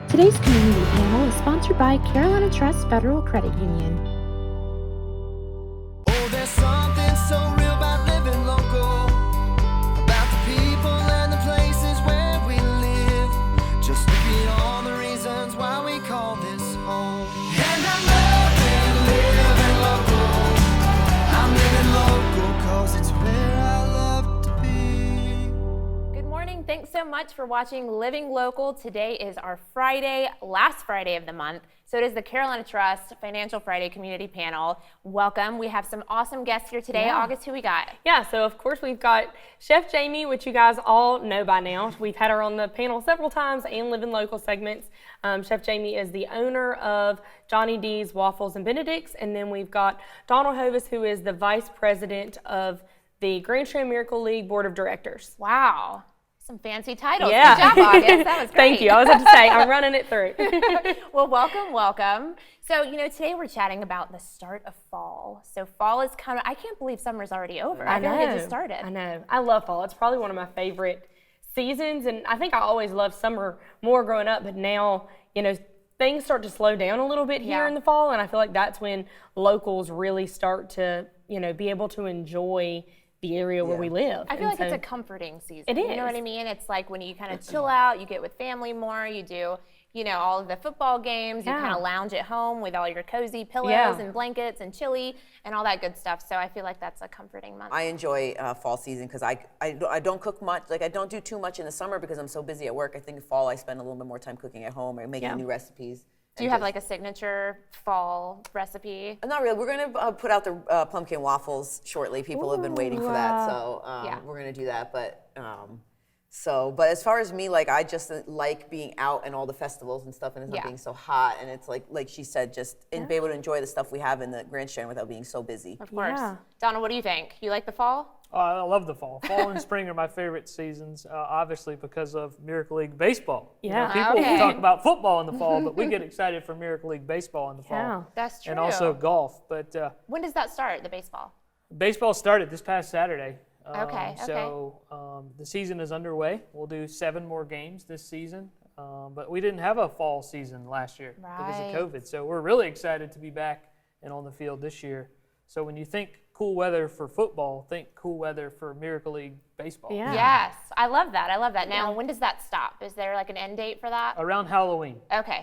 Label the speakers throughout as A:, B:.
A: Today's community panel is sponsored by Carolina Trust Federal Credit Union.
B: Oh, there's something so real about living local, about the people and the places where we live. Just look at all the reasons why we call this home. And I'm living local. I'm living local 'cause it's where I love to be.
C: Good morning. Thanks so much for watching Living Local. Today is our Friday, last Friday of the month. So it is the Carolina Trust Financial Friday Community Panel. Welcome. We have some awesome guests here today. August, who we got?
D: Yeah, so of course we've got Chef Jamie, which you guys all know by now. We've had her on the panel several times and Living Local segments. Chef Jamie is the owner of Johnny D's Waffles and Benedict's. And then we've got Donald Hovis, who is the vice president of the Grand Strand Miracle League Board of Directors.
C: Wow. Some fancy titles.
D: Yeah.
C: Good job, August. That was great.
D: Thank you. I was about to say, I'm running it through.
C: Well, welcome. So, today we're chatting about the start of fall. So fall is kind of, I can't believe summer's already over. I feel like it just started.
D: I know. I love fall. It's probably one of my favorite seasons. And I think I always loved summer more growing up. But now, things start to slow down a little bit here in the fall. And I feel like that's when locals really start to, be able to enjoy the area where we live.
C: I feel like it's a comforting season.
D: It is.
C: You know what I mean? It's like when you kind of chill out, you get with family more, you do, all of the football games, you kind of lounge at home with all your cozy pillows and blankets and chili and all that good stuff. So I feel like that's a comforting month.
E: I enjoy fall season because I don't cook much. Like I don't do too much in the summer because I'm so busy at work. I think fall I spend a little bit more time cooking at home or making new recipes.
C: Do you have like a signature fall recipe?
E: Not really. We're going to put out the pumpkin waffles shortly. People have been waiting for that, so we're going to do that. But but as far as me, like I just like being out and all the festivals and stuff, and it's not being so hot. And it's like she said, just and be able to enjoy the stuff we have in the Grand Strand without being so busy.
C: Of course. Donna, what do you think? You like the fall?
F: I love the fall. Fall and spring are my favorite seasons, obviously because of Miracle League Baseball.
D: Yeah.
F: People talk about football in the fall, but we get excited for Miracle League Baseball in the fall.
D: Yeah.
C: That's true.
F: And also golf. But
C: when does that start, the baseball?
F: baseball started this past Saturday.
C: So
F: the season is underway. We'll do 7 more games this season. But we didn't have a fall season last year because of COVID. So we're really excited to be back and on the field this year. So when you think cool weather for football, think cool weather for Miracle League Baseball.
D: Yeah.
C: Yes, I love that. Now, when does that stop? Is there like an end date for that?
F: Around Halloween.
C: Okay.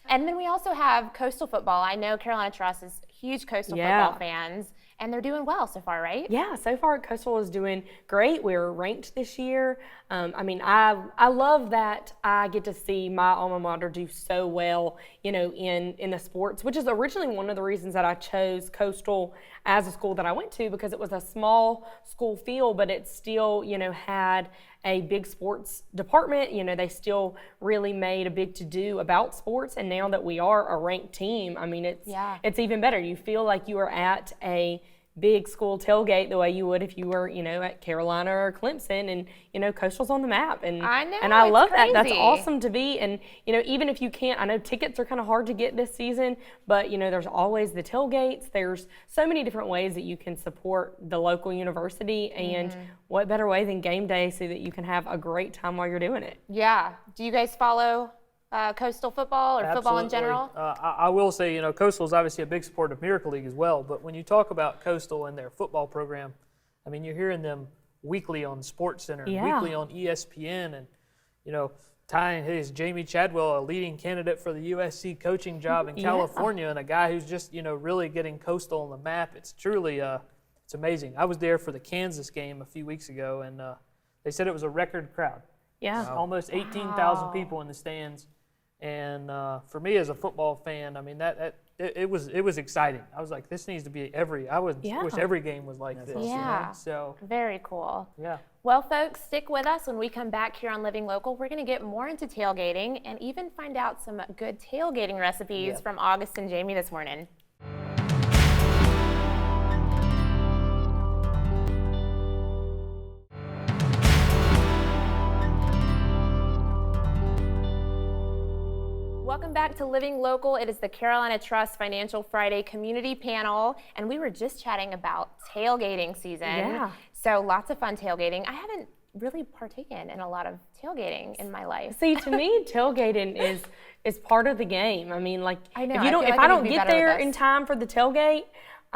C: And then we also have coastal football. I know Carolina Trust is huge coastal football fans, and they're doing well so far, right?
D: Yeah, so far Coastal is doing great. We're ranked this year. I love that I get to see my alma mater do so well, in the sports, which is originally one of the reasons that I chose Coastal as a school that I went to, because it was a small school field, but it still, had a big sports department. They still really made a big to-do about sports, and now that we are a ranked team, it's even better. You feel like you are at a big school tailgate the way you would if you were, at Carolina or Clemson, and Coastal's on the map, and
C: I know,
D: and I love
C: crazy.
D: that. That's awesome to be, and even if you can't, I know tickets are kind of hard to get this season, but there's always the tailgates. There's so many different ways that you can support the local university, and what better way than game day so that you can have a great time while you're doing it.
C: Yeah. Do you guys follow coastal football or football in general?
F: I will say, Coastal is obviously a big supporter of Miracle League as well, but when you talk about Coastal and their football program, you're hearing them weekly on SportsCenter, weekly on ESPN, and, tying his Jamie Chadwell, a leading candidate for the USC coaching job in California, and a guy who's just, really getting Coastal on the map. It's truly, it's amazing. I was there for the Kansas game a few weeks ago, and they said it was a record crowd.
D: Yeah.
F: Almost 18,000 people in the stands. And for me as a football fan, it was exciting. I was like, this needs to be wish every game was like this.
C: Yeah.
F: So
C: very cool.
F: Yeah.
C: Well, folks, stick with us. When we come back here on Living Local, we're going to get more into tailgating and even find out some good tailgating recipes from August and Jamie this morning. Welcome back to Living Local. It is the Carolina Trust Financial Friday Community Panel, and we were just chatting about tailgating season.
D: Yeah.
C: So lots of fun tailgating. I haven't really partaken in a lot of tailgating in my life.
D: See, to me, tailgating is part of the game. I mean, like,
C: I know.
D: if I don't get there in time for the tailgate,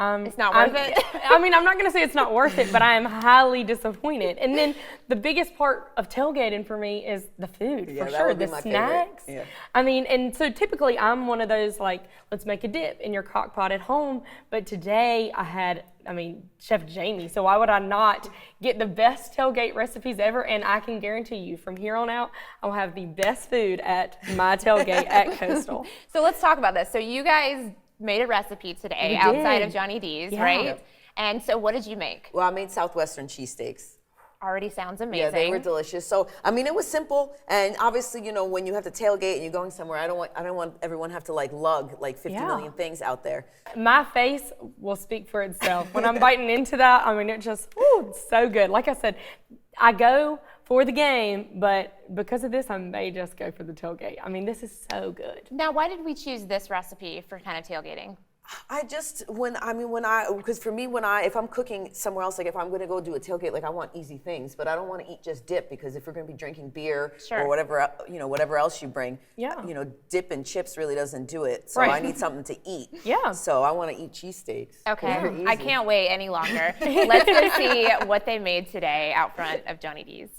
C: it's not worth it.
D: I mean, I'm not going to say it's not worth it, but I am highly disappointed. And then the biggest part of tailgating for me is the food, for sure. The snacks. Yeah. I mean, and so typically I'm one of those, like, let's make a dip in your crock pot at home. But today I had, Chef Jamie. So why would I not get the best tailgate recipes ever? And I can guarantee you from here on out, I'll have the best food at my tailgate at Coastal.
C: So let's talk about this. So you guys made a recipe today outside of Johnny D's, right? Yep. And so what did you make?
E: Well, I made Southwestern cheesesteaks.
C: Already sounds amazing.
E: Yeah, they were delicious. So, it was simple, and obviously, when you have to tailgate and you're going somewhere, I don't want everyone to have to lug 50 million things out there.
D: My face will speak for itself. When I'm biting into that, it just, it's so good. Like I said, I go for the game, but because of this, I may just go for the tailgate. This is so good.
C: Now, why did we choose this recipe for kind of tailgating?
E: Because for me, if I'm cooking somewhere else, like if I'm going to go do a tailgate, like I want easy things, but I don't want to eat just dip, because if we're going to be drinking beer or whatever else you bring, dip and chips really doesn't do it. So I need something to eat.
D: Yeah.
E: So I want to eat cheesesteaks.
C: Okay. I can't wait any longer. Let's go see what they made today out front of Johnny D's.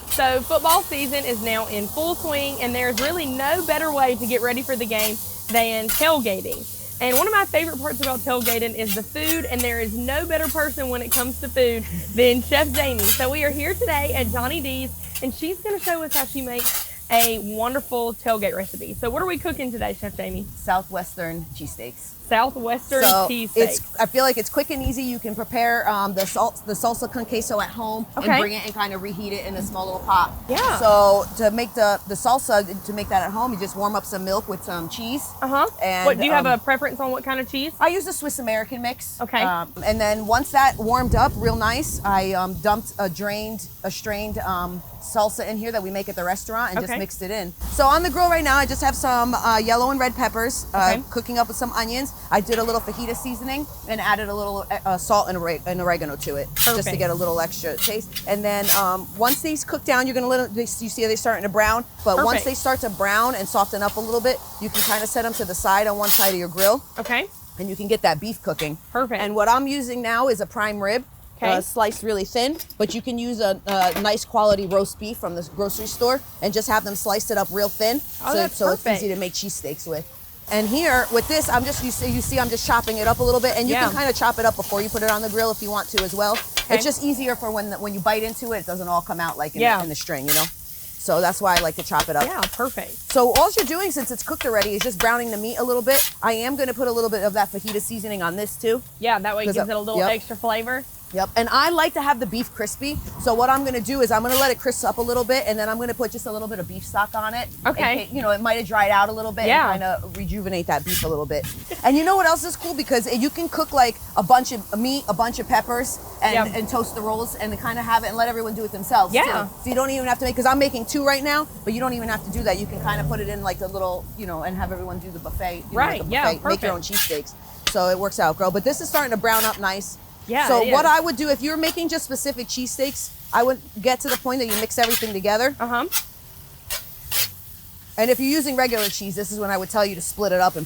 D: So football season is now in full swing, and there's really no better way to get ready for the game than tailgating. And one of my favorite parts about tailgating is the food, and there is no better person when it comes to food than Chef Jamie. So we are here today at Johnny D's, and she's going to show us how she makes a wonderful tailgate recipe. So what are we cooking today, Chef Jamie?
E: Southwestern cheesesteaks.
D: Southwestern cheesesteaks.
E: I feel like it's quick and easy. You can prepare the salsa con queso at home and bring it and kind of reheat it in a small little pot.
D: Yeah.
E: So to make the salsa, to make that at home, you just warm up some milk with some cheese. And
D: what do you have a preference on what kind of cheese?
E: I use the Swiss American mix.
D: Okay.
E: And then once that warmed up real nice, I dumped a strained salsa in here that we make at the restaurant and just mixed it in. So on the grill right now, I just have some yellow and red peppers cooking up with some onions. I did a little fajita seasoning and added a little salt and oregano to it, just to get a little extra taste. And then once these cook down, you're gonna let them. You see they're starting to brown. But once they start to brown and soften up a little bit, you can kind of set them to the side on one side of your grill.
D: Okay.
E: And you can get that beef cooking.
D: Perfect.
E: And what I'm using now is a prime rib. Sliced really thin, but you can use a nice quality roast beef from the grocery store and just have them sliced it up real thin, so it's easy to make cheesesteaks with. And here with this, you see I'm just chopping it up a little bit, and you can kind of chop it up before you put it on the grill if you want to as well. It's just easier for when you bite into it, it doesn't all come out like in the string, So that's why I like to chop it up.
D: Yeah, perfect.
E: So all you're doing, since it's cooked already, is just browning the meat a little bit. I am going to put a little bit of that fajita seasoning on this too.
D: Yeah, that way it gives it a little extra flavor.
E: Yep, and I like to have the beef crispy. So what I'm gonna do is I'm gonna let it crisp up a little bit, and then I'm gonna put just a little bit of beef stock on it.
D: Okay.
E: And, it might have dried out a little bit and kind of rejuvenate that beef a little bit. And you know what else is cool? Because you can cook like a bunch of meat, a bunch of peppers, and toast the rolls, and kind of have it and let everyone do it themselves too. So you don't even have to make, because I'm making 2 right now, but you don't even have to do that. You can kind of put it in like a little, and have everyone do the buffet.
D: Perfect.
E: Make your own cheesesteaks. So it works out, girl. But this is starting to brown up nice.
D: Yeah.
E: So what I would do, if you're making just specific cheesesteaks, I would get to the point that you mix everything together. And if you're using regular cheese, this is when I would tell you to split it up and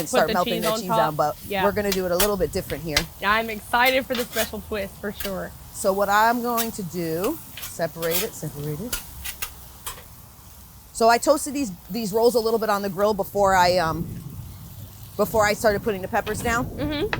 E: start melting the cheese down. But we're gonna do it a little bit different here.
D: I'm excited for the special twist for sure.
E: So what I'm going to do, separate it. So I toasted these rolls a little bit on the grill before I started putting the peppers down.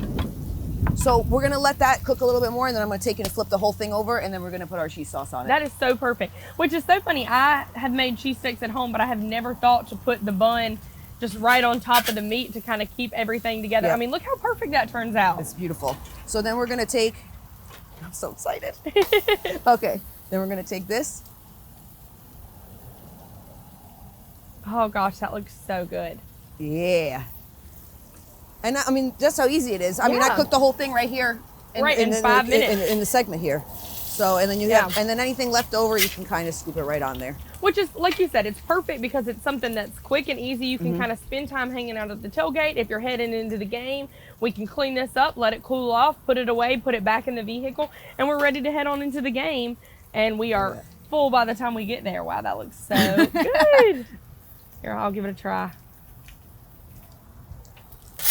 E: So we're gonna let that cook a little bit more, and then I'm gonna take it and flip the whole thing over, and then we're gonna put our cheese sauce on it.
D: That is so perfect. Which is so funny. I have made cheesesteaks at home, but I have never thought to put the bun just right on top of the meat to kind of keep everything together.
E: Yep.
D: Look how perfect that turns out.
E: It's beautiful. So then we're gonna take, I'm so excited. Okay, then we're gonna take this.
D: Oh gosh, that looks so good.
E: Yeah. And that's how easy it is. I cooked the whole thing right here.
D: In 5 minutes.
E: In the segment here. So, and then and then anything left over, you can kind of scoop it right on there.
D: Which is, like you said, it's perfect because it's something that's quick and easy. You can kind of spend time hanging out at the tailgate. If you're heading into the game, we can clean this up, let it cool off, put it away, put it back in the vehicle, and we're ready to head on into the game. and we are full by the time we get there. Wow, that looks so good. Here, I'll give it a try.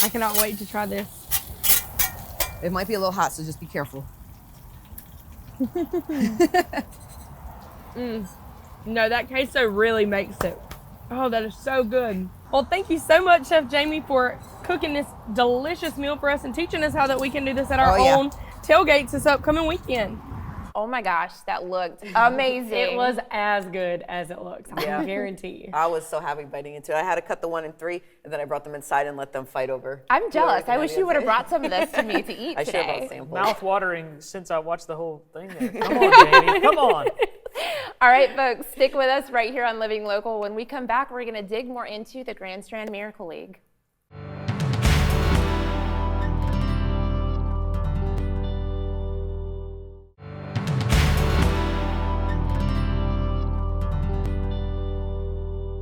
D: I cannot wait to try this.
E: It might be a little hot, so just be careful.
D: No, that queso really makes it. Oh, that is so good. Well, thank you so much, Chef Jamie, for cooking this delicious meal for us and teaching us how that we can do this at our own tailgates this upcoming weekend.
C: Oh my gosh, that looked amazing.
D: It was as good as it looks, I guarantee you.
E: I was so happy biting into it. I had to cut the 1 and 3, and then I brought them inside and let them fight over.
C: I'm jealous. I wish you would have brought some of this to me to eat
E: I should have
C: today.
E: brought samples.
F: Mouth watering since I watched the whole thing there. Come on, Jamie, come on.
C: All right, folks, stick with us right here on Living Local. When we come back, we're going to dig more into the Grand Strand Miracle League.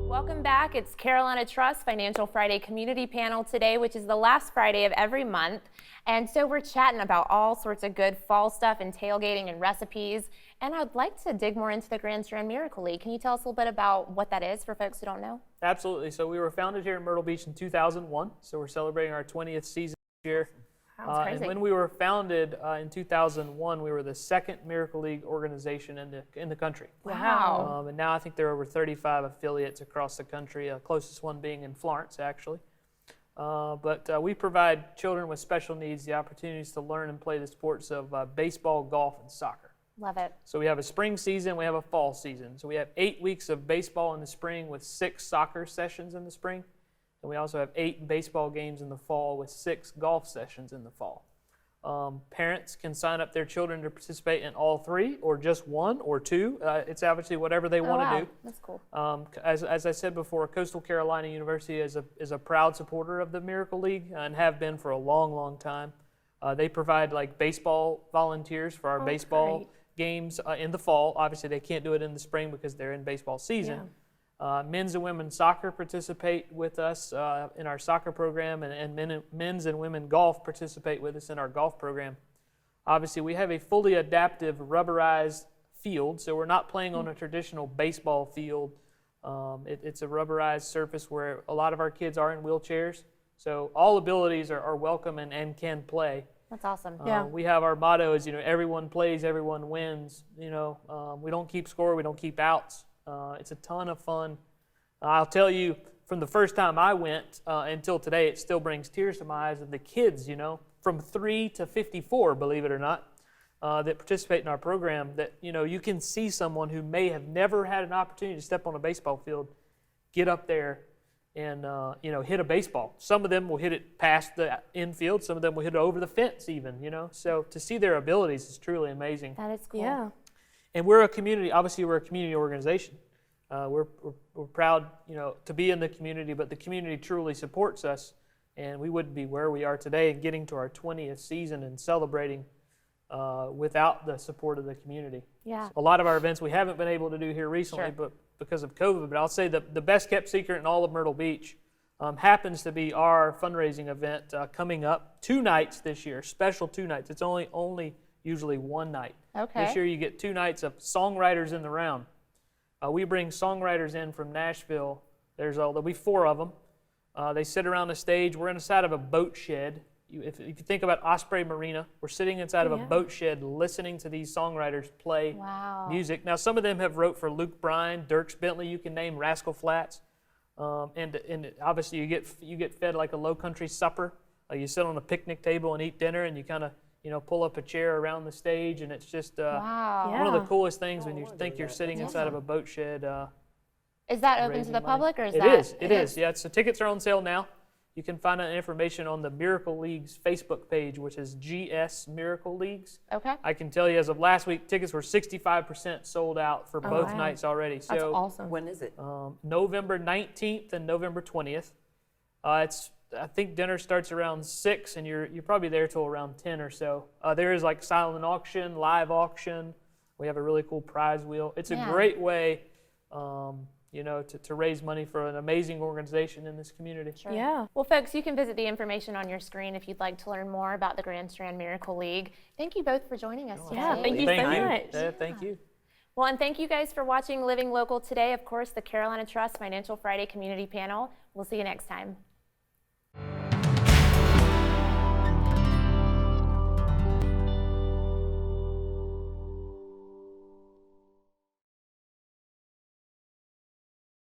C: Welcome back. It's Carolina Trust Financial Friday Community Panel today, which is the last Friday of every month. And so we're chatting about all sorts of good fall stuff and tailgating and recipes. And I'd like to dig more into the Grand Strand Miracle League. Can you tell us a little bit about what that is for folks who don't know?
F: Absolutely. So we were founded here in Myrtle Beach in 2001. So we're celebrating our 20th season this year.
C: That's crazy.
F: And when we were founded in 2001, we were the second Miracle League organization in the country.
C: Wow.
F: And now I think there are over 35 affiliates across the country, closest one being in Florence, actually. But we provide children with special needs the opportunities to learn and play the sports of baseball, golf, and soccer.
C: Love it.
F: So we have a spring season, we have a fall season. So we have 8 weeks of baseball in the spring with 6 soccer sessions in the spring. And we also have 8 baseball games in the fall with 6 golf sessions in the fall. Parents can sign up their children to participate in all 3 or just 1 or 2. It's obviously whatever they want to do.
C: That's cool.
F: As I said before, Coastal Carolina University is a proud supporter of the Miracle League and have been for a long, long time. They provide like baseball volunteers for our baseball games in the fall. Obviously, they can't do it in the spring because they're in baseball season.
C: Yeah.
F: Men's and women's soccer participate with us in our soccer program, and men's and women golf participate with us in our golf program. Obviously, we have a fully adaptive rubberized field, so we're not playing on a traditional baseball field. It's a rubberized surface where a lot of our kids are in wheelchairs, so all abilities are welcome and can play.
C: That's awesome.
F: We have our motto is, everyone plays, everyone wins. We don't keep score, we don't keep outs. It's a ton of fun. I'll tell you, from the first time I went until today, it still brings tears to my eyes of the kids, from 3 to 54, believe it or not, that participate in our program, that, you can see someone who may have never had an opportunity to step on a baseball field, get up there and, hit a baseball. Some of them will hit it past the infield. Some of them will hit it over the fence even, So to see their abilities is truly amazing.
C: That is cool.
D: Yeah.
F: And we're a community, obviously we're a community organization. We're proud, to be in the community, but the community truly supports us, and we wouldn't be where we are today and getting to our 20th season and celebrating without the support of the community.
C: Yeah.
F: A lot of our events we haven't been able to do here recently, but because of COVID, but I'll say the best kept secret in all of Myrtle Beach happens to be our fundraising event coming up 2 nights this year, special 2 nights. It's only usually 1 night.
C: Okay.
F: This year you get 2 nights of songwriters in the round. We bring songwriters in from Nashville. There'll be 4 of them. They sit around the stage. We're inside of a boat shed. If you think about Osprey Marina, we're sitting inside of a boat shed listening to these songwriters play music. Now, some of them have wrote for Luke Bryan, Dierks Bentley, you can name Rascal Flatts. And obviously you get fed like a low country supper. You sit on a picnic table and eat dinner, and you kind of pull up a chair around the stage, and it's just one of the coolest things when you think you're sitting inside of a boat shed.
C: Is that open to the public, or is
F: It is. Yeah, so tickets are on sale now. You can find out information on the Miracle League's Facebook page, which is GS Miracle Leagues.
C: Okay.
F: I can tell you, as of last week, tickets were 65% sold out for both nights already.
D: That's awesome.
E: When is it?
F: November 19th and November 20th. I think dinner starts around 6, and you're probably there till around 10 or so. There is like silent auction, live auction. We have a really cool prize wheel. It's a great way, to raise money for an amazing organization in this community.
C: Sure.
D: Yeah.
C: Well, folks, you can visit the information on your screen if you'd like to learn more about the Grand Strand Miracle League. Thank you both for joining us today.
D: Yeah, thank you so much.
F: Thank you.
C: Well, and thank you guys for watching Living Local today. Of course, the Carolina Trust Financial Friday Community Panel. We'll see you next time.